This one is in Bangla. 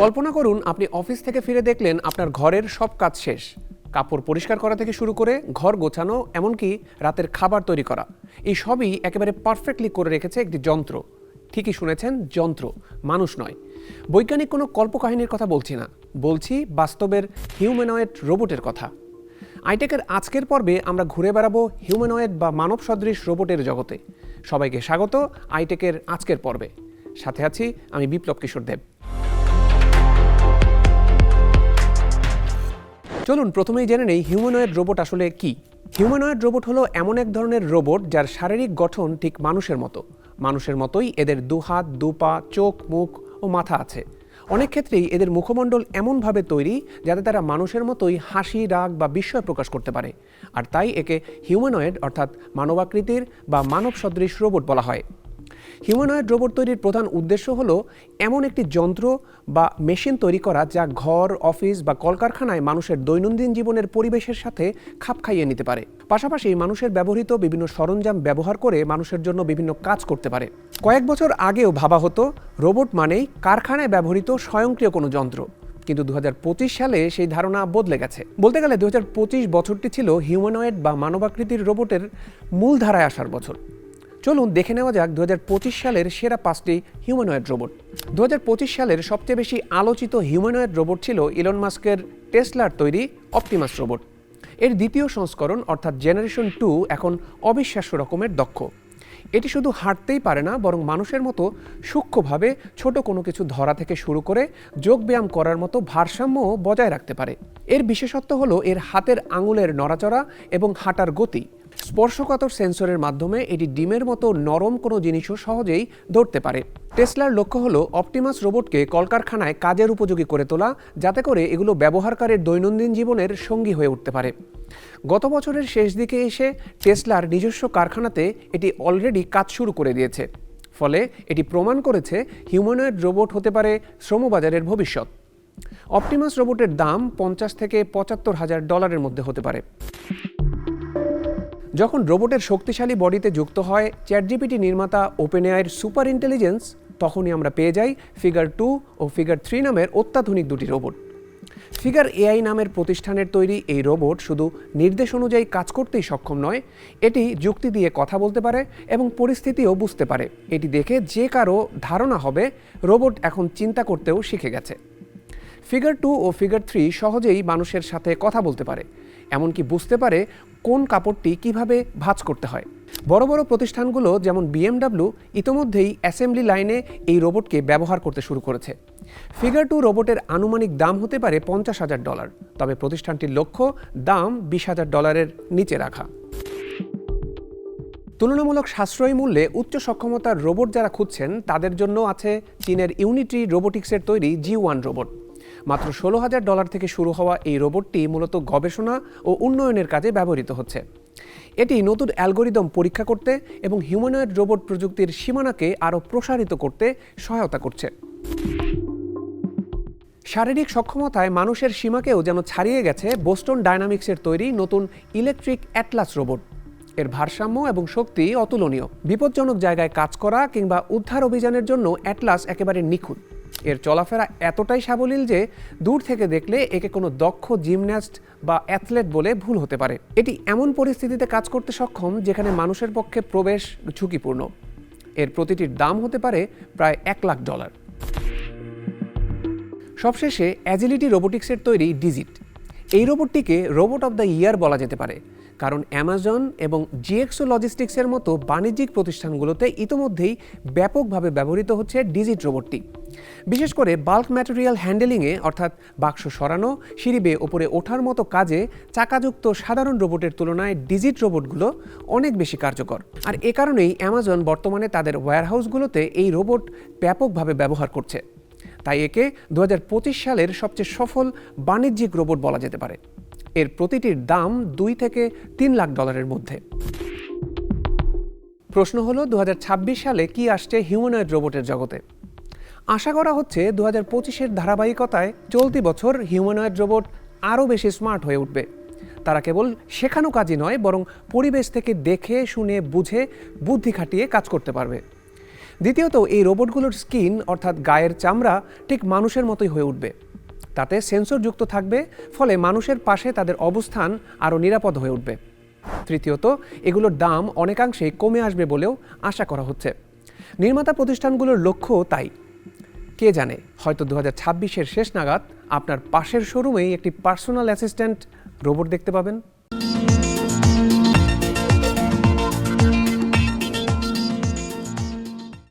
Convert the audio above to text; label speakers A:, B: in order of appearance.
A: কল্পনা করুন আপনি অফিস থেকে ফিরে দেখলেন আপনার ঘরের সব কাজ শেষ। কাপড় পরিষ্কার করা থেকে শুরু করে ঘর গোছানো, এমনকি রাতের খাবার তৈরি করা, এই সবই একেবারে পারফেক্টলি করে রেখেছে একটি যন্ত্র। ঠিকই শুনেছেন, যন্ত্র, মানুষ নয়। বৈজ্ঞানিক কোনো কল্পকাহিনীর কথা বলছি না, বলছি বাস্তবের হিউম্যানয়েড রোবটের কথা। আইটেকের আজকের পর্বে আমরা ঘুরে বেড়াবো হিউম্যানয়েড বা মানব সদৃশ রোবটের জগতে। সবাইকে স্বাগত আইটেকের আজকের পর্বে। সাথে আছি আমি বিপ্লব কিশোর দেব। চলুন প্রথমেই জেনে নেই হিউম্যানয়েড রোবট আসলে কি। হিউম্যানয়েড রোবট হলো এমন এক ধরনের রোবট যার শারীরিক গঠন ঠিক মানুষের মতো। মানুষের মতোই এদের দু হাত, দু পা, চোখ, মুখ ও মাথা আছে। অনেক ক্ষেত্রেই এদের মুখমণ্ডল এমনভাবে তৈরি যাতে তারা মানুষের মতোই হাসি, রাগ বা বিস্ময় প্রকাশ করতে পারে। আর তাই একে হিউম্যানয়েড অর্থাৎ মানবাকৃতির বা মানব সদৃশ রোবট বলা হয়। হিউম্যানয়েড রোবট তৈরির প্রধান উদ্দেশ্য হলো এমন একটি যন্ত্র বা মেশিন তৈরি করা যা ঘর, অফিস বা কলকারখানায় মানুষের দৈনন্দিন জীবনের পরিবেশের সাথে খাপ খাইয়ে নিতে পারে। পাশাপাশি মানুষের ব্যবহৃত বিভিন্ন সরঞ্জাম ব্যবহার করে মানুষের জন্য বিভিন্ন কাজ করতে পারে। কয়েক বছর আগেও ভাবা হতো রোবট মানেই কারখানায় ব্যবহৃত স্বয়ংক্রিয় কোনো যন্ত্র, কিন্তু 2025 সালে সেই ধারণা বদলে গেছে। বলতে গেলে 2025 বছরটি ছিল হিউম্যানয়েড বা মানবাকৃতির রোবটের মূল ধারায় আসার বছর। চলুন দেখে নেওয়া যাক 2025 সালের সেরা 5টি হিউম্যানয়েড রোবট। 2025 সালের সবচেয়ে বেশি আলোচিত হিউম্যানয়েড রোবট ছিল ইলন মাস্কের টেসলার তৈরি অপটিমাস রোবট। এর দ্বিতীয় সংস্করণ অর্থাৎ জেনারেশন 2 এখন অবিশ্বাস্য রকমের দক্ষ। এটি শুধু হাঁটতেই পারে না, বরং মানুষের মতো সূক্ষ্মভাবে ছোট কোনো কিছু ধরা থেকে শুরু করে যোগব্যায়াম করার মতো ভারসাম্যও বজায় রাখতে পারে। এর বিশেষত্ব হলো এর হাতের আঙুলের নড়াচড়া এবং হাঁটার গতি। স্পর্শকাতর সেন্সরের মাধ্যমে এটি ডিমের মতো নরম কোনো জিনিসও সহজেই ধরতে পারে। টেসলার লক্ষ্য হলো অপটিমাস রোবটকে কলকারখানায় কাজের উপযোগী করে তোলা, যাতে করে এগুলো ব্যবহারকারীর দৈনন্দিন জীবনের সঙ্গী হয়ে উঠতে পারে। গত বছরের শেষ দিকে এসে টেসলার নিজস্ব কারখানাতে এটি অলরেডি কাজ শুরু করে দিয়েছে। ফলে এটি প্রমাণ করেছে হিউম্যানয়েড রোবট হতে পারে শ্রমবাজারের ভবিষ্যৎ। অপটিমাস রোবটের দাম $50,000 থেকে $75,000 মধ্যে হতে পারে। যখন রোবটের শক্তিশালী বডিতে যুক্ত হয় চ্যাটজিপিটি নির্মাতা ওপেনএআইয়ের সুপার ইন্টেলিজেন্স, তখনই আমরা পেয়ে যাই ফিগার 2 ও ফিগার 3 নামের অত্যাধুনিক দুটি রোবট। ফিগার এআই নামের প্রতিষ্ঠানের তৈরি এই রোবট শুধু নির্দেশ অনুযায়ী কাজ করতেই সক্ষম নয়, এটি যুক্তি দিয়ে কথা বলতে পারে এবং পরিস্থিতিও বুঝতে পারে। এটি দেখে যে কারো ধারণা হবে রোবট এখন চিন্তা করতেও শিখে গেছে। ফিগার 2 ও ফিগার 3 সহজেই মানুষের সাথে কথা বলতে পারে, এমনকি বুঝতে পারে কোন কাপড়টি কিভাবে ভাঁজ করতে হয়। বড় বড় প্রতিষ্ঠানগুলো যেমন BMW ইতোমধ্যেই অ্যাসেম্বলি লাইনে এই রোবটকে ব্যবহার করতে শুরু করেছে। ফিগার 2 রোবটের আনুমানিক দাম হতে পারে $50,000, তবে প্রতিষ্ঠানটির লক্ষ্য দাম $20,000 নিচে রাখা। তুলনামূলক সাশ্রয়ী মূল্যে উচ্চ সক্ষমতার রোবট যারা খুঁজছেন, তাদের জন্য আছে চীনের ইউনিট্রি রোবোটিক্সের তৈরি G1 রোবট। মাত্র $16,000 থেকে শুরু হওয়া এই রোবটটি মূলত গবেষণা ও উন্নয়নের কাজে ব্যবহৃত হচ্ছে। এটি নতুন অ্যালগোরিদম পরীক্ষা করতে এবং হিউম্যানয়েড রোবট প্রযুক্তির সীমানাকে আরও প্রসারিত করতে সহায়তা করছে। শারীরিক সক্ষমতায় মানুষের সীমাকেও যেন ছাড়িয়ে গেছে বোস্টন ডায়নামিক্সের তৈরি নতুন ইলেকট্রিক অ্যাটলাস রোবট। এর ভারসাম্য এবং শক্তি অতুলনীয়। বিপজ্জনক জায়গায় কাজ করা কিংবা উদ্ধার অভিযানের জন্য অ্যাটলাস একেবারে নিখুঁত। এর চলাফেরা এতটাই সাবলীল যে দূর থেকে দেখলে একে কোনো দক্ষ জিমন্যাস্ট বা অ্যাথলেট বলে ভুল হতে পারে। এটি এমন পরিস্থিতিতে কাজ করতে সক্ষম যেখানে মানুষের পক্ষে প্রবেশ ঝুঁকিপূর্ণ। এর প্রতিটির দাম হতে পারে প্রায় $1,00,000। সবশেষে অ্যাজিলিটি রোবোটিক্সের তৈরি ডিজিট। এই রোবটটিকে রোবট অব দ্য ইয়ার বলা যেতে পারে, কারণ অ্যামাজন এবং জিএক্সও লজিস্টিক্সের মতো বাণিজ্যিক প্রতিষ্ঠানগুলোতে ইতোমধ্যেই ব্যাপকভাবে ব্যবহৃত হচ্ছে ডিজিট রোবটটি। বিশেষ করে বাল্ক ম্যাটেরিয়াল হ্যান্ডেলিংয়ে, অর্থাৎ বাক্স সরানো, সিঁড়ি বেয়ে ওপরে ওঠার মতো কাজে চাকাযুক্ত সাধারণ রোবটের তুলনায় ডিজিট রোবটগুলো অনেক বেশি কার্যকর। আর এ কারণেই অ্যামাজন বর্তমানে তাদের ওয়্যারহাউসগুলোতে এই রোবট ব্যাপকভাবে ব্যবহার করছে। তাই একে 2025 সালের সবচেয়ে সফল বাণিজ্যিক রোবট বলা যেতে পারে। এর প্রতিটির দাম $2 থেকে $3,00,000 মধ্যে। প্রশ্ন হলো 2026 সালে কি আসছে হিউম্যানয়েড রোবটের জগতে। আশা করা হচ্ছে 2025-এর ধারাবাহিকতায় চলতি বছর হিউম্যানয়েড রোবট আরও বেশি স্মার্ট হয়ে উঠবে। তারা কেবল শেখানো কাজই নয়, বরং পরিবেশ থেকে দেখে শুনে বুঝে বুদ্ধি খাটিয়ে কাজ করতে পারবে। দ্বিতীয়ত, এই রোবটগুলোর স্কিন অর্থাৎ গায়ের চামড়া ঠিক মানুষের মতোই হয়ে উঠবে। তাতে সেন্সর যুক্ত থাকবে, ফলে মানুষের পাশে তাদের অবস্থান আরও নিরাপদ হয়ে উঠবে। তৃতীয়ত, এগুলোর দাম অনেকাংশেই কমে আসবে বলেও আশা করা হচ্ছে। নির্মাতা প্রতিষ্ঠানগুলোর লক্ষ্যও তাই। কে জানে, হয়তো 2026-এর শেষ নাগাদ আপনার পাশের শোরুমেই একটি পার্সোনাল অ্যাসিস্ট্যান্ট রোবট দেখতে পাবেন।